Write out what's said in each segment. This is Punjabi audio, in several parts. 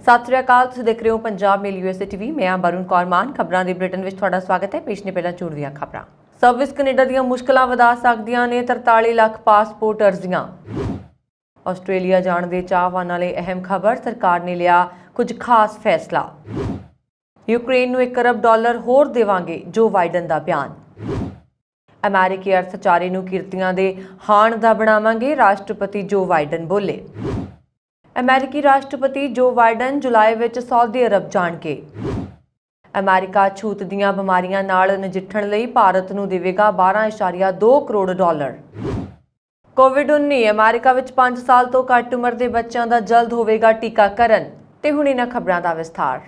ਸਤਿ ਸ਼੍ਰੀ ਅਕਾਲ। ਤੁਸੀਂ ਦੇਖ ਰਹੇ ਹੋ ਪੰਜਾਬ ਮੇਲ USA TV। ਮੈਂ ਹਾਂ ਬरुण कौर मान। ਖਬਰਾਂ ਦੇ ਬੁਲੇਟਿਨ ਵਿੱਚ ਤੁਹਾਡਾ ਸਵਾਗਤ ਹੈ। ਪੇਸ਼ ਨੇ ਪਹਿਲਾਂ ਚੋਣ ਦੀਆਂ ਖਬਰਾਂ। ਸਰਵਿਸ ਕੈਨੇਡਾ ਦੀਆਂ ਮੁਸ਼ਕਲਾਂ ਵਧਾ ਸਕਦੀਆਂ ਨੇ 43 ਲੱਖ ਪਾਸਪੋਰਟ ਅਰਜ਼ੀਆਂ। ਆਸਟ੍ਰੇਲੀਆ ਜਾਣ ਦੇ ਚਾਹਵਾਨਾਂ ਲਈ ਅਹਿਮ ਖਬਰ, ਸਰਕਾਰ ਨੇ ਲਿਆ ਕੁਝ ਖਾਸ ਫੈਸਲਾ। ਯੂਕਰੇਨ ਨੂੰ $1 ਅਰਬ ਹੋਰ ਦੇਵਾਂਗੇ, ਜੋ ਬਾਈਡਨ ਦਾ ਬਿਆਨ। ਅਮਰੀਕੀ ਅਰਥਚਾਰੇ ਨੂੰ ਕਿਰਤੀਆਂ ਦੇ ਹਾਣ ਦਾ ਬਣਾਵਾਂਗੇ, ਰਾਸ਼ਟਰਪਤੀ ਜੋ ਬਾਈਡਨ ਬੋਲੇ। ਅਮਰੀਕੀ ਰਾਸ਼ਟਰਪਤੀ ਜੋ ਬਾਈਡਨ ਜੁਲਾਈ ਵਿੱਚ ਸਾਊਦੀ ਅਰਬ ਜਾਣਗੇ। ਅਮਰੀਕਾ ਛੂਤ ਦੀਆਂ ਬਿਮਾਰੀਆਂ ਨਾਲ ਨਜਿੱਠਣ ਲਈ ਭਾਰਤ ਨੂੰ ਦੇਵੇਗਾ $12.2 ਕਰੋੜ। ਕੋਵਿਡ-19 ਅਮਰੀਕਾ ਵਿੱਚ 5 ਸਾਲ ਤੋਂ ਘੱਟ ਉਮਰ ਦੇ ਬੱਚਿਆਂ ਦਾ ਜਲਦ ਹੋਵੇਗਾ ਟੀਕਾਕਰਨ। ਤੇ ਹੁਣ ਇਹਨਾਂ ਖਬਰਾਂ ਦਾ ਵਿਸਥਾਰ।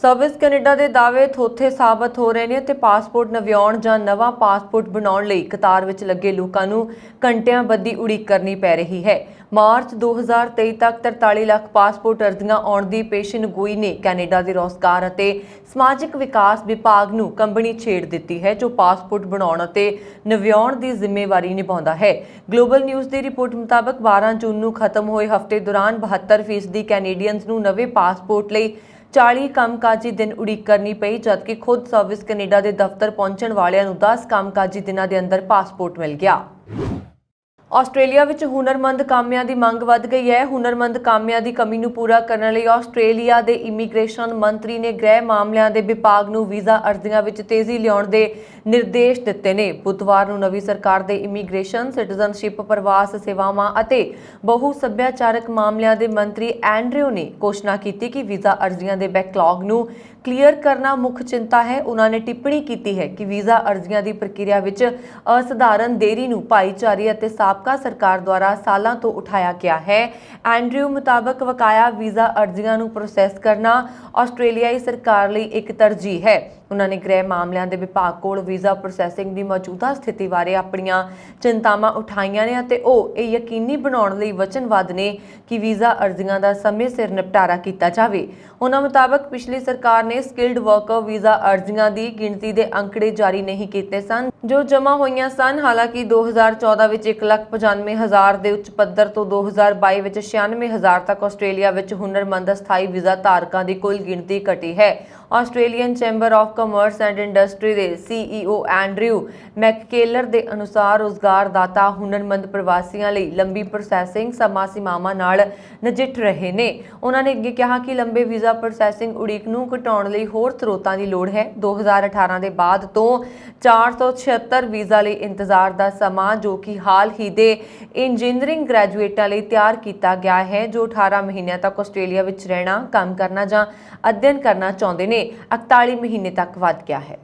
ਸਰਵਿਸ ਕੈਨੇਡਾ ਦੇ ਦਾਅਵੇ ਥੋਥੇ ਸਾਬਤ ਹੋ ਰਹੇ ਨੇ ਤੇ ਪਾਸਪੋਰਟ ਨਵਿਆਉਣ ਜਾਂ ਨਵਾਂ ਪਾਸਪੋਰਟ ਬਣਾਉਣ ਲਈ ਕਤਾਰ ਵਿੱਚ ਲੱਗੇ ਲੋਕਾਂ ਨੂੰ ਘੰਟਿਆਂ ਬੱਧੀ ਉਡੀਕ ਕਰਨੀ ਪੈ ਰਹੀ ਹੈ। ਮਾਰਚ 2023 ਤੱਕ 43 ਲੱਖ ਪਾਸਪੋਰਟ ਅਰਜ਼ੀਆਂ ਆਉਣ ਦੀ ਪੇਸ਼ੀਨਗੋਈ ਨੇ ਕੈਨੇਡਾ ਦੇ ਰੋਜ਼ਗਾਰ ਅਤੇ ਸਮਾਜਿਕ ਵਿਕਾਸ ਵਿਭਾਗ ਨੂੰ ਕੰਬਣੀ ਛੇੜ ਦਿੱਤੀ ਹੈ, ਜੋ ਪਾਸਪੋਰਟ ਬਣਾਉਣ ਅਤੇ ਨਵਿਆਉਣ ਦੀ ਜ਼ਿੰਮੇਵਾਰੀ ਨਿਭਾਉਂਦਾ ਹੈ। ਗਲੋਬਲ ਨਿਊਜ਼ ਦੀ ਰਿਪੋਰਟ ਮੁਤਾਬਕ 12 ਜੂਨ ਨੂੰ ਖਤਮ ਹੋਏ ਹਫ਼ਤੇ ਦੌਰਾਨ 72% ਕੈਨੇਡੀਅਨਜ਼ ਨੂੰ ਨਵੇਂ ਪਾਸਪੋਰਟ ਲਈ 40 ਕੰਮਕਾਜੀ ਦਿਨ ਉਡੀਕ ਕਰਨੀ ਪਈ, ਜਦਕਿ ਖੁਦ ਸਰਵਿਸ ਕੈਨੇਡਾ ਦੇ ਦਫ਼ਤਰ ਪਹੁੰਚਣ ਵਾਲਿਆਂ ਨੂੰ 10 ਕੰਮਕਾਜੀ ਦਿਨਾਂ ਦੇ ਅੰਦਰ ਪਾਸਪੋਰਟ ਮਿਲ ਗਿਆ। ਆਸਟ੍ਰੇਲੀਆ ਵਿੱਚ ਹੁਨਰਮੰਦ ਕਾਮਿਆਂ ਦੀ ਮੰਗ ਵੱਧ ਗਈ ਹੈ। ਹੁਨਰਮੰਦ ਕਾਮਿਆਂ ਦੀ ਕਮੀ ਨੂੰ ਪੂਰਾ ਕਰਨ ਲਈ ਆਸਟ੍ਰੇਲੀਆ ਦੇ ਇਮੀਗ੍ਰੇਸ਼ਨ ਮੰਤਰੀ ਨੇ ਗ੍ਰਹਿ ਮਾਮਲਿਆਂ ਦੇ ਵਿਭਾਗ ਨੂੰ ਵੀਜ਼ਾ ਅਰਜ਼ੀਆਂ ਵਿੱਚ ਤੇਜ਼ੀ ਲਿਆਉਣ ਦੇ ਨਿਰਦੇਸ਼ ਦਿੱਤੇ ਨੇ। ਬੁੱਧਵਾਰ ਨੂੰ ਨਵੀਂ ਸਰਕਾਰ ਦੇ ਇਮੀਗ੍ਰੇਸ਼ਨ, ਸਿਟੀਜ਼ਨਸ਼ਿਪ, ਪ੍ਰਵਾਸ ਸੇਵਾਵਾਂ ਅਤੇ ਬਹੁ ਸੱਭਿਆਚਾਰਕ ਮਾਮਲਿਆਂ ਦੇ ਮੰਤਰੀ ਐਂਡਰਿਊ ਨੇ ਘੋਸ਼ਣਾ ਕੀਤੀ ਕਿ ਵੀਜ਼ਾ ਅਰਜ਼ੀਆਂ ਦੇ ਬੈਕਲੌਗ ਨੂੰ ਕਲੀਅਰ ਕਰਨਾ ਮੁੱਖ ਚਿੰਤਾ ਹੈ। ਉਹਨਾਂ ਨੇ ਟਿੱਪਣੀ ਕੀਤੀ ਹੈ ਕਿ ਵੀਜ਼ਾ ਅਰਜ਼ੀਆਂ ਦੀ ਪ੍ਰਕਿਰਿਆ ਵਿੱਚ ਅਸਧਾਰਨ ਦੇਰੀ ਨੂੰ ਭਾਈਚਾਰੇ ਅਤੇ ਸਾਬਕਾ ਸਰਕਾਰ ਦੁਆਰਾ ਸਾਲਾਂ ਤੋਂ ਉਠਾਇਆ ਗਿਆ ਹੈ। ਐਂਡਰਿਊ ਮੁਤਾਬਕ ਬਕਾਇਆ ਵੀਜ਼ਾ ਅਰਜ਼ੀਆਂ ਨੂੰ ਪ੍ਰੋਸੈਸ ਕਰਨਾ ਆਸਟ੍ਰੇਲੀਆਈ ਸਰਕਾਰ ਲਈ ਇੱਕ ਤਰਜੀਹ ਹੈ। ਉਹਨਾਂ ਨੇ ਗ੍ਰਹਿ ਮਾਮਲਿਆਂ ਦੇ ਵਿਭਾਗ ਕੋਲ ਵੀਜ਼ਾ ਪ੍ਰੋਸੈਸਿੰਗ ਦੀ ਮੌਜੂਦਾ ਸਥਿਤੀ ਬਾਰੇ ਆਪਣੀਆਂ ਚਿੰਤਾਵਾਂ ਉਠਾਈਆਂ ਨੇ ਅਤੇ ਉਹ ਇਹ ਯਕੀਨੀ ਬਣਾਉਣ ਲਈ ਵਚਨਬੱਧ ਨੇ ਕਿ ਵੀਜ਼ਾ ਅਰਜ਼ੀਆਂ ਦਾ ਸਮੇਂ ਸਿਰ ਨਿਪਟਾਰਾ ਕੀਤਾ ਜਾਵੇ। ਉਹਨਾਂ ਮੁਤਾਬਕ ਪਿਛਲੀ ਸਰਕਾਰ ਨੇ ਸਕਿਲਡ ਵਰਕਰ ਵੀਜ਼ਾ ਅਰਜ਼ੀਆਂ ਦੀ ਗਿਣਤੀ ਦੇ ਅੰਕੜੇ ਜਾਰੀ ਨਹੀਂ ਕੀਤੇ ਸਨ ਜੋ ਜਮ੍ਹਾਂ ਹੋਈਆਂ ਸਨ। ਹਾਲਾਂਕਿ 2014 ਵਿੱਚ 1,95,000 ਦੇ ਉੱਚ ਪੱਧਰ ਤੋਂ 2022 ਵਿੱਚ 96,000 ਤੱਕ ਆਸਟ੍ਰੇਲੀਆ ਵਿੱਚ ਹੁਨਰਮੰਦ ਅਸਥਾਈ ਵੀਜ਼ਾ ਧਾਰਕਾਂ ਦੀ ਕੁੱਲ ਗਿਣਤੀ ਘਟੀ ਹੈ। Australian chamber of commerce and industry ਦੇ CEO ਐਂਡਰਿਊ ਮੈਕਕੇਲਰ ਦੇ ਅਨੁਸਾਰ ਰੁਜ਼ਗਾਰ ਦਾਤਾ ਹੁਨਰਮੰਦ ਪ੍ਰਵਾਸੀਆਂ ਲਈ ਲੰਬੀ ਪ੍ਰੋਸੈਸਿੰਗ ਸਮਾਂ ਸੀਮਾਵਾਂ ਨਾਲ ਨਜਿੱਠ ਰਹੇ ਨੇ। ਉਹਨਾਂ ਨੇ ਅੱਗੇ ਕਿਹਾ ਕਿ ਲੰਬੇ ਵੀਜ਼ਾ ਪ੍ਰੋਸੈਸਿੰਗ ਉਡੀਕ ਨੂੰ ਘਟਾਉਣ ਲਈ ਹੋਰ ਸਰੋਤਾਂ ਦੀ ਲੋੜ ਹੈ। 2018 ਦੇ ਬਾਅਦ ਤੋਂ 476 ਵੀਜ਼ਾ ਲਈ ਇੰਤਜ਼ਾਰ ਦਾ ਸਮਾਂ, ਜੋ ਕਿ ਹਾਲ ਹੀ ਦੇ ਇੰਜੀਨੀਅਰਿੰਗ ਗ੍ਰੈਜੂਏਟਾਂ ਲਈ ਤਿਆਰ ਕੀਤਾ ਗਿਆ ਹੈ, ਜੋ 18 ਮਹੀਨਿਆਂ ਤੱਕ ਆਸਟ੍ਰੇਲੀਆ ਵਿੱਚ ਰਹਿਣਾ, ਕੰਮ ਕਰਨਾ ਜਾਂ ਅਧਿਐਨ ਕਰਨਾ ਚਾਹੁੰਦੇ ਨੇ, 41 ਮਹੀਨੇ ਤੱਕ ਵੱਧ ਗਿਆ ਹੈ।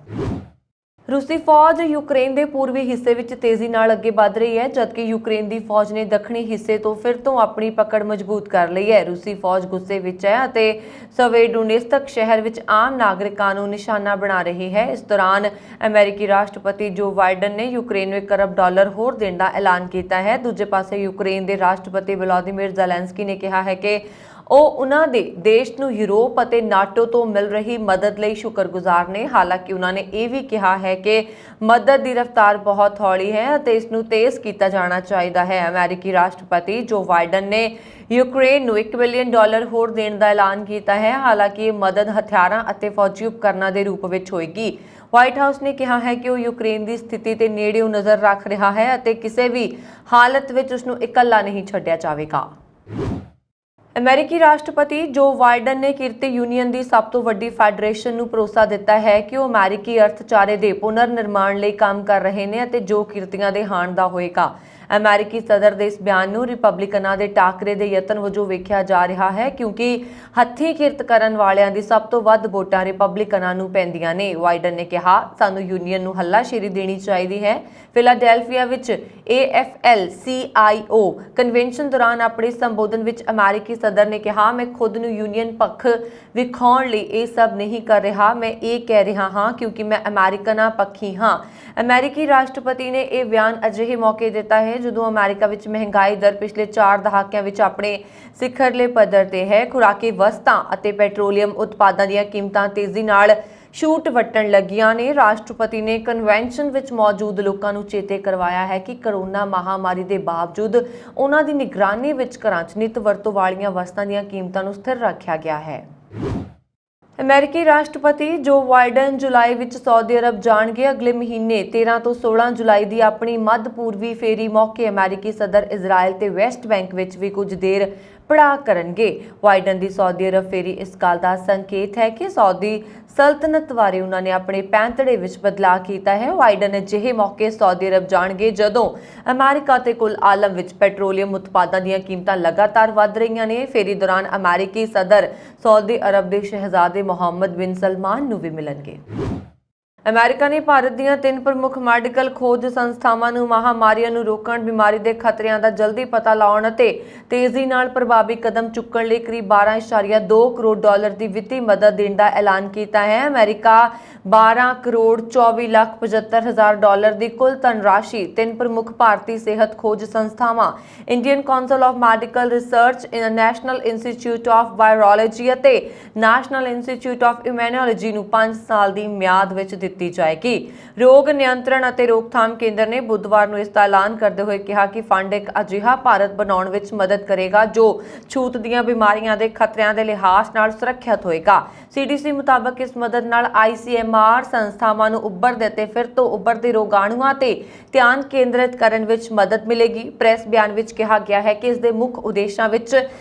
ਰੂਸੀ ਫੌਜ ਯੂਕਰੇਨ ਦੇ ਪੂਰਬੀ ਹਿੱਸੇ ਵਿੱਚ ਤੇਜ਼ੀ ਨਾਲ ਅੱਗੇ ਵਧ ਰਹੀ ਹੈ, ਜਦਕਿ ਯੂਕਰੇਨ ਦੀ ਫੌਜ ਨੇ ਦੱਖਣੀ ਹਿੱਸੇ ਤੋਂ ਫਿਰ ਤੋਂ ਆਪਣੀ ਪਕੜ ਮਜ਼ਬੂਤ ਕਰ ਲਈ ਹੈ। ਰੂਸੀ ਫੌਜ ਗੁੱਸੇ ਵਿੱਚ ਹੈ ਅਤੇ ਸਵੇਰੋਡੋਨੇਤਸਕ ਸ਼ਹਿਰ ਵਿੱਚ ਆਮ ਨਾਗਰਿਕਾਂ ਨੂੰ ਨਿਸ਼ਾਨਾ ਬਣਾ ਰਹੀ ਹੈ। ਇਸ ਦੌਰਾਨ ਅਮਰੀਕੀ ਰਾਸ਼ਟਰਪਤੀ ਜੋ ਬਾਈਡਨ ਨੇ ਯੂਕਰੇਨ ਨੂੰ $1 ਅਰਬ ਹੋਰ ਦੇਣ ਦਾ ਐਲਾਨ ਕੀਤਾ ਹੈ। ਦੂਜੇ ਪਾਸੇ ਯੂਕਰੇਨ ਦੇ ਰਾਸ਼ਟਰਪਤੀ ਵਲੋਦੀਮੀਰ ਜ਼ੈਲੈਂਸਕੀ ਨੇ ਕਿਹਾ ਹੈ ਕਿ ਉਹ ਉਹਨਾਂ ਦੇ ਦੇਸ਼ ਨੂੰ ਯੂਰਪ ਅਤੇ ਨਾਟੋ ਤੋਂ ਮਿਲ ਰਹੀ ਮਦਦ ਲਈ ਸ਼ੁਕਰਗੁਜ਼ਾਰ ਨੇ। ਹਾਲਾਂਕਿ ਉਹਨਾਂ ਨੇ ਇਹ ਵੀ ਕਿਹਾ ਹੈ ਕਿ ਮਦਦ ਦੀ ਰਫ਼ਤਾਰ ਬਹੁਤ ਹੌਲੀ ਹੈ ਅਤੇ ਇਸ ਨੂੰ ਤੇਜ਼ ਕੀਤਾ ਜਾਣਾ ਚਾਹੀਦਾ ਹੈ। ਅਮਰੀਕੀ ਰਾਸ਼ਟਰਪਤੀ ਜੋ ਬਾਈਡਨ ਨੇ ਯੂਕਰੇਨ ਨੂੰ $1 ਬਿਲੀਅਨ ਹੋਰ ਦੇਣ ਦਾ ਐਲਾਨ ਕੀਤਾ ਹੈ। ਹਾਲਾਂਕਿ ਇਹ ਮਦਦ ਹਥਿਆਰਾਂ ਅਤੇ ਫੌਜੀ ਉਪਕਰਨਾਂ ਦੇ ਰੂਪ ਵਿੱਚ ਹੋਏਗੀ। ਵਾਈਟ ਹਾਊਸ ਨੇ ਕਿਹਾ ਹੈ ਕਿ ਉਹ ਯੂਕਰੇਨ ਦੀ ਸਥਿਤੀ ਤੇ ਨੇੜਿਓਂ ਨਜ਼ਰ ਰੱਖ ਰਿਹਾ ਹੈ ਅਤੇ ਕਿਸੇ ਵੀ ਹਾਲਤ ਵਿੱਚ ਉਸ ਨੂੰ ਇਕੱਲਾ ਨਹੀਂ ਛੱਡਿਆ ਜਾਵੇਗਾ। ਅਮਰੀਕੀ ਰਾਸ਼ਟਰਪਤੀ ਜੋ ਬਾਈਡਨ ਨੇ ਕਿਰਤੀ ਯੂਨੀਅਨ ਦੀ ਸਭ ਤੋਂ ਵੱਡੀ ਫੈਡਰੇਸ਼ਨ ਨੂੰ ਭਰੋਸਾ ਦਿੱਤਾ ਹੈ ਕਿ ਉਹ ਅਮਰੀਕੀ ਅਰਥਚਾਰੇ ਦੇ ਪੁਨਰ ਨਿਰਮਾਣ ਲਈ ਕੰਮ ਕਰ ਰਹੇ ਨੇ ਅਤੇ ਜੋ ਕਿਰਤੀਆਂ ਦੇ ਹਾਣ ਦਾ ਹੋਏਗਾ। ਅਮਰੀਕੀ ਸਦਰ ਦੇ ਇਸ ਬਿਆਨ ਨੂੰ ਰਿਪਬਲਿਕਨਾਂ ਦੇ ਟਾਕਰੇ ਦੇ ਯਤਨ ਵਜੋਂ ਵੇਖਿਆ ਜਾ ਰਿਹਾ ਹੈ, ਕਿਉਂਕਿ ਹੱਥੀਂ ਕਿਰਤ ਕਰਨ ਵਾਲਿਆਂ ਦੀ ਸਭ ਤੋਂ ਵੱਧ ਵੋਟਾਂ ਰਿਪਬਲਿਕਨਾਂ ਨੂੰ ਪੈਂਦੀਆਂ ਨੇ। ਬਾਈਡਨ ਨੇ ਕਿਹਾ, ਸਾਨੂੰ ਯੂਨੀਅਨ ਨੂੰ ਹੱਲਾਸ਼ੇਰੀ ਦੇਣੀ ਚਾਹੀਦੀ ਹੈ। ਫਿਲਾਡੈਲਫੀਆ ਵਿੱਚ AFL-CIO ਕਨਵੈਨਸ਼ਨ ਦੌਰਾਨ ਆਪਣੇ ਸੰਬੋਧਨ ਵਿੱਚ ਅਮਰੀਕੀ ਸਦਰ ਨੇ ਕਿਹਾ, ਮੈਂ ਖੁਦ ਨੂੰ ਯੂਨੀਅਨ ਪੱਖ ਵਿਖਾਉਣ ਲਈ ਇਹ ਸਭ ਨਹੀਂ ਕਰ ਰਿਹਾ। ਮੈਂ ਇਹ ਕਹਿ ਰਿਹਾ ਹਾਂ ਕਿਉਂਕਿ ਮੈਂ ਅਮਰੀਕਨਾਂ ਪੱਖੀ ਹਾਂ। ਅਮਰੀਕੀ ਰਾਸ਼ਟਰਪਤੀ ਨੇ ਇਹ ਬਿਆਨ ਅਜਿਹੇ ਮੌਕੇ ਦਿੱਤਾ ਹੈ ਜਦੋਂ ਅਮਰੀਕਾ ਵਿੱਚ ਮਹਿੰਗਾਈ ਦਰ ਪਿਛਲੇ 4 ਦਹਾਕਿਆਂ ਵਿੱਚ ਆਪਣੇ ਸਿਖਰਲੇ ਪੱਧਰ ਤੇ ਹੈ। ਖੁਰਾਕੀ ਵਸਤਾਂ ਅਤੇ ਪੈਟਰੋਲੀਅਮ ਉਤਪਾਦਾਂ ਦੀਆਂ ਕੀਮਤਾਂ ਤੇਜ਼ੀ ਨਾਲ ਛੂਟ ਵਟਣ ਲੱਗੀਆਂ ਨੇ। ਰਾਸ਼ਟਰਪਤੀ ਨੇ ਕਨਵੈਨਸ਼ਨ ਵਿੱਚ ਮੌਜੂਦ ਲੋਕਾਂ ਨੂੰ ਚੇਤੇ ਕਰਵਾਇਆ ਹੈ ਕਿ ਕਰੋਨਾ ਮਹਾਮਾਰੀ ਦੇ ਬਾਵਜੂਦ ਉਹਨਾਂ ਦੀ ਨਿਗਰਾਨੀ ਵਿੱਚ ਘਰਾਂ 'ਚ ਨਿੱਤ ਵਰਤੋਂ ਵਾਲੀਆਂ ਵਸਤਾਂ ਦੀਆਂ ਕੀਮਤਾਂ ਨੂੰ ਸਥਿਰ ਰੱਖਿਆ ਗਿਆ ਹੈ। ਅਮਰੀਕੀ ਰਾਸ਼ਟਰਪਤੀ ਜੋ ਬਾਈਡਨ ਜੁਲਾਈ ਵਿੱਚ ਸਾਊਦੀ ਅਰਬ ਜਾਣਗੇ। ਅਗਲੇ ਮਹੀਨੇ 13 ਤੋਂ 16 ਜੁਲਾਈ ਦੀ ਆਪਣੀ ਮੱਧ ਪੂਰਬੀ ਫੇਰੀ ਮੌਕੇ ਅਮਰੀਕੀ ਸਦਰ ਇਜ਼ਰਾਈਲ ਤੇ ਵੈਸਟ ਬੈਂਕ ਵਿੱਚ ਵੀ ਕੁਝ ਦੇਰ ਪੜਾਅ ਕਰਨਗੇ। ਬਾਈਡਨ ਦੀ ਸਾਊਦੀ ਅਰਬ ਫੇਰੀ ਇਸ ਗੱਲ ਦਾ ਸੰਕੇਤ ਹੈ ਕਿ ਸਾਊਦੀ ਸਲਤਨਤ ਬਾਰੇ ਉਹਨਾਂ ਨੇ ਆਪਣੇ ਪੈਂਤੜੇ ਵਿੱਚ ਬਦਲਾਅ ਕੀਤਾ ਹੈ। ਬਾਈਡਨ ਅਜਿਹੇ ਮੌਕੇ ਸਾਊਦੀ ਅਰਬ ਜਾਣਗੇ ਜਦੋਂ ਅਮਰੀਕਾ ਤੇ ਕੁੱਲ ਆਲਮ ਵਿੱਚ ਪੈਟਰੋਲੀਅਮ ਉਤਪਾਦਾਂ ਦੀਆਂ ਕੀਮਤਾਂ ਲਗਾਤਾਰ ਵੱਧ ਰਹੀਆਂ ਨੇ। ਫੇਰੀ ਦੌਰਾਨ ਅਮਰੀਕੀ ਸਦਰ ਸਾਊਦੀ ਅਰਬ ਦੇ ਸ਼ਹਿਜ਼ਾਦੇ ਮੁਹੰਮਦ ਬਿਨ ਸਲਮਾਨ ਨੂੰ ਵੀ ਮਿਲਣਗੇ। ਅਮਰੀਕਾ ਨੇ ਭਾਰਤ ਦੀਆਂ 3 ਪ੍ਰਮੁੱਖ ਮੈਡੀਕਲ ਖੋਜ ਸੰਸਥਾਵਾਂ ਨੂੰ ਮਹਾਮਾਰੀਆਂ ਨੂੰ ਰੋਕਣ, ਬਿਮਾਰੀ ਦੇ ਖਤਰਿਆਂ ਦਾ ਜਲਦੀ ਪਤਾ ਲਾਉਣ ਅਤੇ ਤੇਜ਼ੀ ਨਾਲ ਪ੍ਰਭਾਵੀ ਕਦਮ ਚੁੱਕਣ ਲਈ ਕਰੀਬ 12.2 ਕਰੋੜ ਡਾਲਰ ਦੀ ਵਿੱਤੀ ਮਦਦ ਦੇਣ ਦਾ ਐਲਾਨ ਕੀਤਾ ਹੈ। ਅਮਰੀਕਾ 12 ਕਰੋੜ 24 ਲੱਖ 75 ਹਜ਼ਾਰ ਡਾਲਰ ਦੀ ਕੁੱਲ ਧਨਰਾਸ਼ੀ 3 ਪ੍ਰਮੁੱਖ ਭਾਰਤੀ ਸਿਹਤ ਖੋਜ ਸੰਸਥਾਵਾਂ Indian council of medical research, national institute of virology ਅਤੇ ਨੈਸ਼ਨਲ ਇੰਸਟੀਚਿਊਟ ਆਫ ਇਮਿਊਨੋਲੋਜੀ ਨੂੰ 5 ਸਾਲ ਦੀ ਮਿਆਦ ਵਿੱਚ ਦਿੱਤੀ ਜਾਏਗੀ। ਰੋਗ ਨਿਯੰਤਰਣ ਅਤੇ ਰੋਕਥਾਮ ਕੇਂਦਰ ਨੇ ਬੁੱਧਵਾਰ ਨੂੰ ਇਸ ਦਾ ਐਲਾਨ ਕਰਦੇ ਹੋਏ ਕਿਹਾ ਕਿ ਫੰਡ ਇੱਕ ਅਜਿਹਾ ਭਾਰਤ ਬਣਾਉਣ ਵਿੱਚ ਮਦਦ ਕਰੇਗਾ ਜੋ ਛੂਤ ਦੀਆਂ ਬਿਮਾਰੀਆਂ ਦੇ ਖਤਰਿਆਂ ਦੇ ਲਿਹਾਜ਼ ਨਾਲ ਸੁਰੱਖਿਅਤ ਹੋਏਗਾ। CDC ਮੁਤਾਬਕ ਇਸ ਮਦਦ ਨਾਲ ICMR ਸੰਸਥਾਵਾਂ ਨੂੰ ਉੱਭਰਦੇ ਅਤੇ ਫਿਰ ਤੋਂ ਉੱਭਰਦੇ ਰੋਗਾਣੂਆਂ ਤੇ ਧਿਆਨ ਕੇਂਦਰਿਤ ਕਰਨ ਵਿੱਚ ਮਦਦ ਮਿਲੇਗੀ। ਪ੍ਰੈਸ ਬਿਆਨ ਵਿੱਚ ਕਿਹਾ ਗਿਆ ਹੈ ਕਿ ਇਸ ਦੇ ਮੁੱਖ ਉਦੇਸ਼ਾਂ ਵਿੱਚ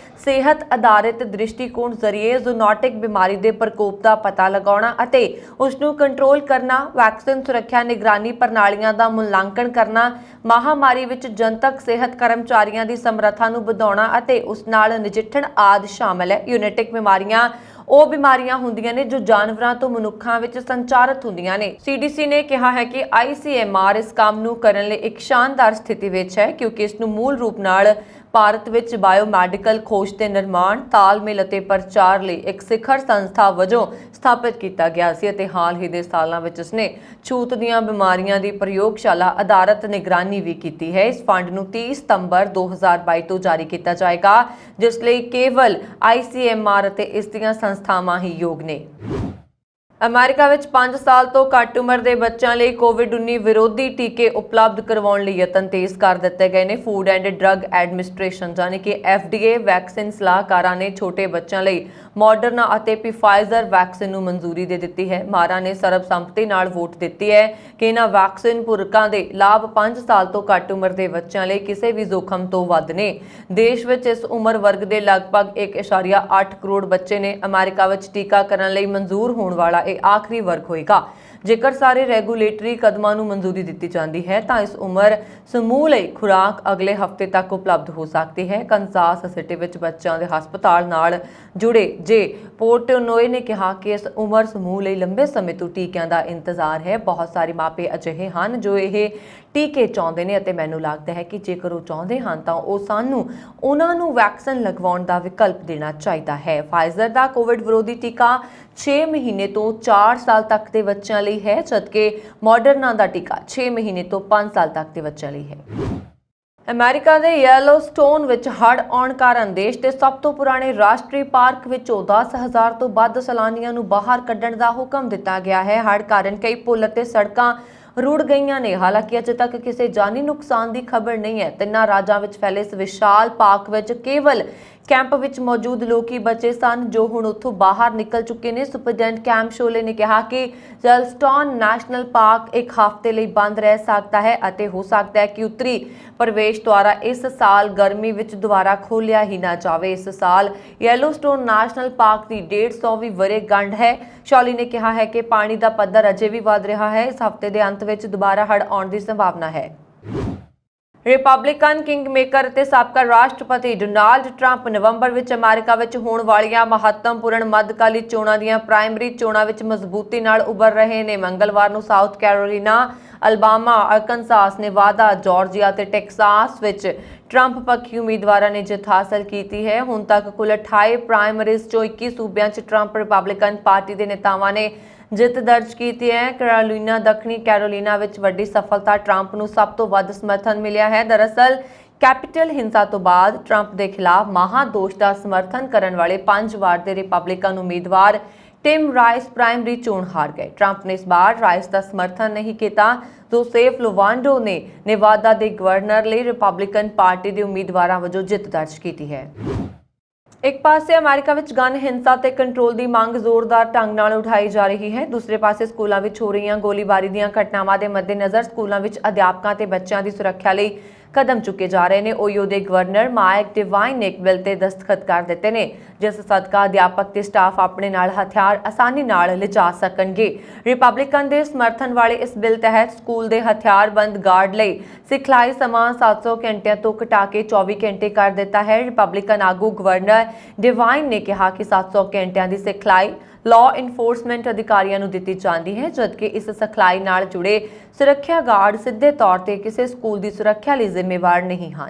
ਸਿਹਤ ਆਧਾਰਿਤ ਦ੍ਰਿਸ਼ਟੀਕੋਣ ਜ਼ਰੀਏ ਜ਼ੂਨੋਟਿਕ ਬਿਮਾਰੀ ਦੇ ਪ੍ਰਕੋਪ ਦਾ ਪਤਾ ਲਗਾਉਣਾ ਅਤੇ ਉਸ ਨੂੰ ਕੰਟਰੋਲ ਕਰਨਾ, ਵੈਕਸੀਨ ਸੁਰੱਖਿਆ ਨਿਗਰਾਨੀ ਪ੍ਰਣਾਲੀਆਂ ਦਾ ਮੁਲਾਂਕਣ ਕਰਨਾ, ਮਹਾਮਾਰੀ ਵਿੱਚ ਜਨਤਕ ਸਿਹਤ ਕਰਮਚਾਰੀਆਂ ਦੀ ਸਮਰੱਥਾ ਨੂੰ ਵਧਾਉਣਾ ਅਤੇ ਉਸ ਨਾਲ ਨਜਿੱਠਣ ਆਦਿ ਸ਼ਾਮਲ ਹੈ। ਯੂਨਿਟਿਕ ਬਿਮਾਰੀਆਂ ਉਹ ਬਿਮਾਰੀਆਂ ਹੁੰਦੀਆਂ ਨੇ ਜੋ ਜਾਨਵਰਾਂ ਤੋਂ ਮਨੁੱਖਾਂ ਵਿੱਚ ਸੰਚਾਰਿਤ ਹੁੰਦੀਆਂ ਨੇ। CDC ਨੇ ਕਿਹਾ ਹੈ ਕਿ ICMR ਇਸ ਕੰਮ ਨੂੰ ਕਰਨ ਲਈ ਇੱਕ ਸ਼ਾਨਦਾਰ ਸਥਿਤੀ ਵਿੱਚ ਹੈ ਕਿਉਂਕਿ ਇਸ ਨੂੰ ਮੂਲ ਰੂਪ ਨਾਲ ਭਾਰਤ ਵਿੱਚ ਬਾਇਓਮੈਡੀਕਲ ਖੋਜ ਤੇ ਨਿਰਮਾਣ, ਤਾਲਮੇਲ ਅਤੇ ਪ੍ਰਚਾਰ ਲਈ ਇੱਕ ਸਿਖਰ ਸੰਸਥਾ ਵਜੋਂ ਸਥਾਪਿਤ ਕੀਤਾ ਗਿਆ ਸੀ ਅਤੇ ਹਾਲ ਹੀ ਦੇ ਸਾਲਾਂ ਵਿੱਚ ਇਸਨੇ ਛੂਤ ਦੀਆਂ ਬਿਮਾਰੀਆਂ ਦੀ ਪ੍ਰਯੋਗਸ਼ਾਲਾ ਆਧਾਰਿਤ ਨਿਗਰਾਨੀ ਵੀ ਕੀਤੀ ਹੈ। ਇਸ ਫੰਡ ਨੂੰ 30 ਸਤੰਬਰ 2022 ਤੋਂ ਜਾਰੀ ਕੀਤਾ ਜਾਏਗਾ ਜਿਸ ਲਈ ਕੇਵਲ ICMR ਅਤੇ ਇਸ ਦੀਆਂ ਸੰਸਥਾਵਾਂ ਹੀ ਯੋਗ ਨੇ। ਅਮਰੀਕਾ ਵਿੱਚ 5 ਸਾਲ ਤੋਂ ਘੱਟ ਉਮਰ ਦੇ ਬੱਚਿਆਂ ਲਈ ਕੋਵਿਡ-19 ਵਿਰੋਧੀ ਟੀਕੇ ਉਪਲਬਧ ਕਰਵਾਉਣ ਲਈ ਯਤਨ ਤੇਜ਼ ਕਰ ਦਿੱਤੇ ਗਏ ਨੇ। ਫੂਡ ਐਂਡ ਡਰੱਗ ਐਡਮਿਨਿਸਟ੍ਰੇਸ਼ਨ ਯਾਨੀ ਕਿ FDA ਵੈਕਸੀਨ ਸਲਾਹਕਾਰਾਂ ਨੇ ਛੋਟੇ ਬੱਚਿਆਂ ਲਈ ਮੋਡਰਨਾ ਅਤੇ Pfizer ਵੈਕਸੀਨ ਨੂੰ ਮਨਜ਼ੂਰੀ ਦੇ ਦਿੱਤੀ ਹੈ। ਮਾਹਰਾਂ ਨੇ ਸਰਬਸੰਮਤੀ ਨਾਲ ਵੋਟ ਦਿੱਤੀ ਹੈ ਕਿ ਇਹਨਾਂ ਵੈਕਸੀਨ ਪੂਰਕਾਂ ਦੇ ਲਾਭ 5 ਸਾਲ ਤੋਂ ਘੱਟ ਉਮਰ ਦੇ ਬੱਚਿਆਂ ਲਈ ਕਿਸੇ ਵੀ ਜ਼ੋਖਮ ਤੋਂ ਵੱਧ ਨੇ। ਦੇਸ਼ ਵਿੱਚ ਇਸ ਉਮਰ ਵਰਗ ਦੇ ਲਗਭਗ 1.8 ਕਰੋੜ ਬੱਚੇ ਨੇ। ਅਮਰੀਕਾ ਵਿੱਚ ਟੀਕਾਕਰਨ ਲਈ ਮਨਜ਼ੂਰ ਹੋਣ ਵਾਲਾ ਇਹ ਆਖਰੀ ਵਰਗ ਹੋਏਗਾ। ਜੇਕਰ ਸਾਰੇ ਰੈਗੂਲੇਟਰੀ ਕਦਮਾਂ ਨੂੰ ਮਨਜ਼ੂਰੀ ਦਿੱਤੀ ਜਾਂਦੀ ਹੈ ਤਾਂ ਇਸ ਉਮਰ ਸਮੂਹ ਲਈ ਖੁਰਾਕ ਅਗਲੇ ਹਫ਼ਤੇ ਤੱਕ ਉਪਲਬਧ ਹੋ ਸਕਦੀ ਹੈ। ਕੰਸਾਸ ਸਿਟੀ ਵਿੱਚ ਬੱਚਿਆਂ ਦੇ ਹਸਪਤਾਲ ਨਾਲ ਜੁੜੇ ਜੇ ਪੋਰਟਨੋਏ ਨੇ ਕਿਹਾ ਕਿ ਇਸ ਉਮਰ ਸਮੂਹ ਲਈ ਲੰਬੇ ਸਮੇਂ ਤੋਂ ਟੀਕਿਆਂ ਦਾ ਇੰਤਜ਼ਾਰ ਹੈ। ਬਹੁਤ ਸਾਰੇ ਮਾਪੇ ਅਜਿਹੇ ਹਨ ਜੋ ਇਹ ਟੀਕੇ ਚਾਹੁੰਦੇ ਨੇ ਅਤੇ ਮੈਨੂੰ ਲੱਗਦਾ ਹੈ ਕਿ ਜੇਕਰ ਉਹ ਚਾਹੁੰਦੇ ਹਨ ਤਾਂ ਉਹ ਸਾਨੂੰ ਉਹਨਾਂ ਨੂੰ ਵੈਕਸੀਨ ਲਗਵਾਉਣ ਦਾ ਵਿਕਲਪ ਦੇਣਾ ਚਾਹੀਦਾ ਹੈ। ਫਾਈਜ਼ਰ ਦਾ ਕੋਵਿਡ ਵਿਰੋਧੀ ਟੀਕਾ 6 ਮਹੀਨੇ ਤੋਂ 4 ਸਾਲ ਤੱਕ ਦੇ ਬੱਚਿਆਂ ਲਈ ਹੈ ਜਦਕਿ ਮਾਡਰਨਾ ਦਾ ਟੀਕਾ 6 ਮਹੀਨੇ ਤੋਂ 5 ਸਾਲ ਤੱਕ ਦੇ ਬੱਚਿਆਂ ਲਈ ਹੈ। ਅਮਰੀਕਾ ਦੇ ਯੈਲੋਸਟੋਨ ਵਿੱਚ ਹੜ੍ਹ ਆਉਣ ਕਾਰਨ ਦੇਸ਼ ਦੇ ਸਭ ਤੋਂ ਪੁਰਾਣੇ ਰਾਸ਼ਟਰੀ ਪਾਰਕ ਵਿੱਚੋਂ 10,000 ਤੋਂ ਵੱਧ ਸੈਲਾਨੀਆਂ ਨੂੰ ਬਾਹਰ ਕੱਢਣ ਦਾ ਹੁਕਮ ਦਿੱਤਾ ਗਿਆ ਹੈ। ਹੜ੍ਹ ਕਾਰਨ ਕਈ ਪੁਲ ਅਤੇ ਸੜਕਾਂ ਰੁੜ ਗਈਆਂ ਨੇ। ਹਾਲਾਂਕਿ ਅਜੇ ਤੱਕ ਕਿਸੇ ਜਾਨੀ ਨੁਕਸਾਨ ਦੀ ਖਬਰ ਨਹੀਂ ਹੈ। ਤਿੰਨਾਂ ਰਾਜਾਂ ਵਿੱਚ ਫੈਲੇ ਇਸ ਵਿਸ਼ਾਲ ਪਾਰਕ ਵਿੱਚ ਕੇਵਲ ਕੈਂਪ ਵਿੱਚ ਮੌਜੂਦ ਲੋਕ ਹੀ ਬਚੇ ਸਨ ਜੋ ਹੁਣ ਉੱਥੋਂ ਬਾਹਰ ਨਿਕਲ ਚੁੱਕੇ ਨੇ। ਸੁਪਰਡੈਂਟ ਕੈਂਪ ਸ਼ੋਲੇ ਨੇ ਕਿਹਾ ਕਿ ਯੈਲੋਸਟੋਨ ਨੈਸ਼ਨਲ ਪਾਰਕ ਇੱਕ ਹਫ਼ਤੇ ਲਈ ਬੰਦ ਰਹਿ ਸਕਦਾ ਹੈ ਅਤੇ ਹੋ ਸਕਦਾ ਹੈ ਕਿ ਉੱਤਰੀ ਪ੍ਰਵੇਸ਼ ਦੁਆਰਾ ਇਸ ਸਾਲ ਗਰਮੀ ਵਿੱਚ ਦੁਬਾਰਾ ਖੋਲ੍ਹਿਆ ਹੀ ਨਾ ਜਾਵੇ। ਇਸ ਸਾਲ ਯੈਲੋਸਟੋਨ ਨੈਸ਼ਨਲ ਪਾਰਕ ਦੀ 150ਵੀਂ ਵਰ੍ਹੇਗੰਢ ਹੈ। ਸ਼ੌਲੀ ਨੇ ਕਿਹਾ ਹੈ ਕਿ ਪਾਣੀ ਦਾ ਪੱਧਰ ਅਜੇ ਵੀ ਵਧ ਰਿਹਾ ਹੈ। ਇਸ ਹਫ਼ਤੇ ਦੇ ਅੰਤ ਵਿੱਚ ਦੁਬਾਰਾ ਹੜ੍ਹ ਆਉਣ ਦੀ ਸੰਭਾਵਨਾ ਹੈ। ਰਿਪਬਲਿਕਨ ਕਿੰਗਮੇਕਰ ਅਤੇ ਸਾਬਕਾ ਰਾਸ਼ਟਰਪਤੀ ਡੋਨਾਲਡ ਟਰੰਪ ਨਵੰਬਰ ਵਿੱਚ ਅਮਰੀਕਾ ਵਿੱਚ ਹੋਣ ਵਾਲੀਆਂ ਮਹੱਤਵਪੂਰਨ ਮੱਧਕਾਲੀ ਚੋਣਾਂ ਦੀਆਂ ਪ੍ਰਾਇਮਰੀ ਚੋਣਾਂ ਵਿੱਚ ਮਜ਼ਬੂਤੀ ਨਾਲ ਉੱਭਰ ਰਹੇ ਨੇ। ਮੰਗਲਵਾਰ ਨੂੰ South Carolina, Alabama, Arkansas, Nevada, Georgia ਅਤੇ ਟੈਕਸਾਸ ਵਿੱਚ ਟਰੰਪ ਪੱਖੀ ਉਮੀਦਵਾਰਾਂ ਨੇ ਜਿੱਤ ਹਾਸਲ ਕੀਤੀ ਹੈ। ਹੁਣ ਤੱਕ ਕੁੱਲ 28 ਪ੍ਰਾਇਮਰੀਜ਼ ਚੋਂ 21 ਸੂਬਿਆਂ 'ਚ ਟਰੰਪ ਰਿਪਬਲਿਕਨ ਪਾਰਟੀ ਦੇ ਨੇਤਾਵਾਂ ਨੇ ਜਿੱਤ ਦਰਜ ਕੀਤੀ ਹੈ। ਕੈਰੋਲੀਨਾ, ਦੱਖਣੀ ਕੈਰੋਲੀਨਾ ਵਿੱਚ ਵੱਡੀ ਸਫਲਤਾ ਟਰੰਪ ਨੂੰ ਸਭ ਤੋਂ ਵੱਧ ਸਮਰਥਨ ਮਿਲਿਆ ਹੈ। ਦਰਅਸਲ ਕੈਪੀਟਲ ਹਿੰਸਾ ਤੋਂ ਬਾਅਦ ਟਰੰਪ ਦੇ ਖਿਲਾਫ ਮਹਾਦੋਸ਼ ਦਾ ਸਮਰਥਨ ਕਰਨ ਵਾਲੇ 5 ਵਾਰ ਦੇ ਰਿਪਬਲਿਕਨ ਉਮੀਦਵਾਰ टिम राइस प्राइमरी चोण हार गए। ट्रंप ने इस बार राइस का समर्थन नहीं किया। जोसेफ लोवांडो ने नेवादा के गवर्नर लिए रिपब्लिकन पार्टी के उम्मीदवारों वजों जित दर्ज की है। एक पासे अमेरिका विच गन हिंसा ते कंट्रोल की मांग जोरदार ढंग नाल उठाई जा रही है। दूसरे पासे स्कूलों में हो रही गोलीबारी दी घटनावां के मद्देनज़र स्कूलों में अध्यापकों ते बच्चों की सुरक्षा लई कदम चुके जा रहे हैं। ओयो के गवर्नर माइक डिवाइन ने एक बिल ते दस्तखत कर दिते हैं, जिस सदका अध्यापक ते स्टाफ अपने नाल हथियार आसानी नाल लिजा सकणगे। रिपब्लिकन के समर्थन वाले इस बिल तहत स्कूल के हथियारबंद गार्ड लई सिखलाई समा 700 घंटिया तो घटा के 24 घंटे कर दिता है। रिपब्लिकन आगू गवर्नर डिवाइन ने कहा कि 700 घंटिया की सिखलाई लॉ इनफोर्समेंट अधिकारियों ਨੂੰ ਦਿੱਤੀ ਜਾਂਦੀ है, जबकि इस सिखलाई नाल जुड़े सुरक्षा गार्ड सीधे तौर पर किसी स्कूल की सुरक्षा लिए जिम्मेवार नहीं हैं।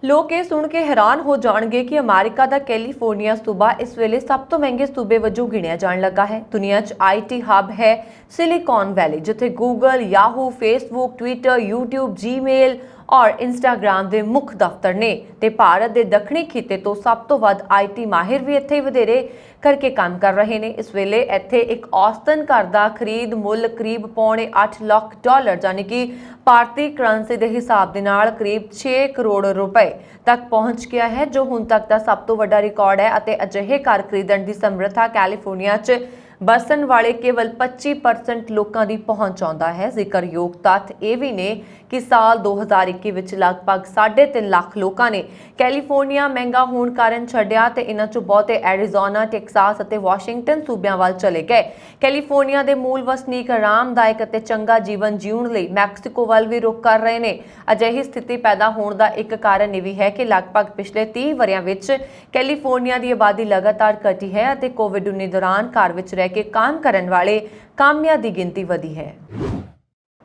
लोग ये सुन के हैरान हो जाएंगे कि अमेरिका का कैलीफोर्निया सूबा इस वेले सब तो महंगे सूबे वजों गिणिया जान लगा है। दुनिया च IT हब है सिलिकॉन वैली, जिथे Google, Yahoo, Facebook, Twitter, YouTube, Gmail और इंस्टाग्राम के मुख्य दफ्तर ने ते भारत के दक्षिणी खिते तो सब तो वध IT माहिर भी इत्थे वधेरे करके काम कर रहे हैं। इस वेले इत्थे एक औसतन घर का खरीद मुल करीब $8 लाख यानी कि भारतीय करंसी के हिसाब के नाल करीब 6 करोड़ रुपए तक पहुंच गया है, जो हुण तक का सब तो वड्डा रिकॉर्ड है। अते अजिहे घर खरीदण की समर्था कैलीफोर्निया च बसन वाले केवल 25% लोगों की पहुंच आउंदा है। जिक्रयोग तथ्य यह भी ने कि साल 2021 विच लगभग 3.5 लाख लोगों ने कैलीफोर्निया महंगा होने कारण छड्डिया ते इन्हां चों बहुते एरिज़ोना, टेक्सास और वाशिंगटन सूबियां वाल चले गए। कैलीफोर्निया के मूल वसनीक आरामदायक और चंगा जीवन जीउण लई मैक्सीको वाल भी रुख कर रहे हैं। अजिही स्थिति पैदा होने का एक कारण यह भी है कि लगभग पिछले 30 वरियां विच कैलीफोर्निया की आबादी लगातार घटी है और कोविड-19 दौरान घर विच रह के काम करने वाले कामियां की गिनती वधी है।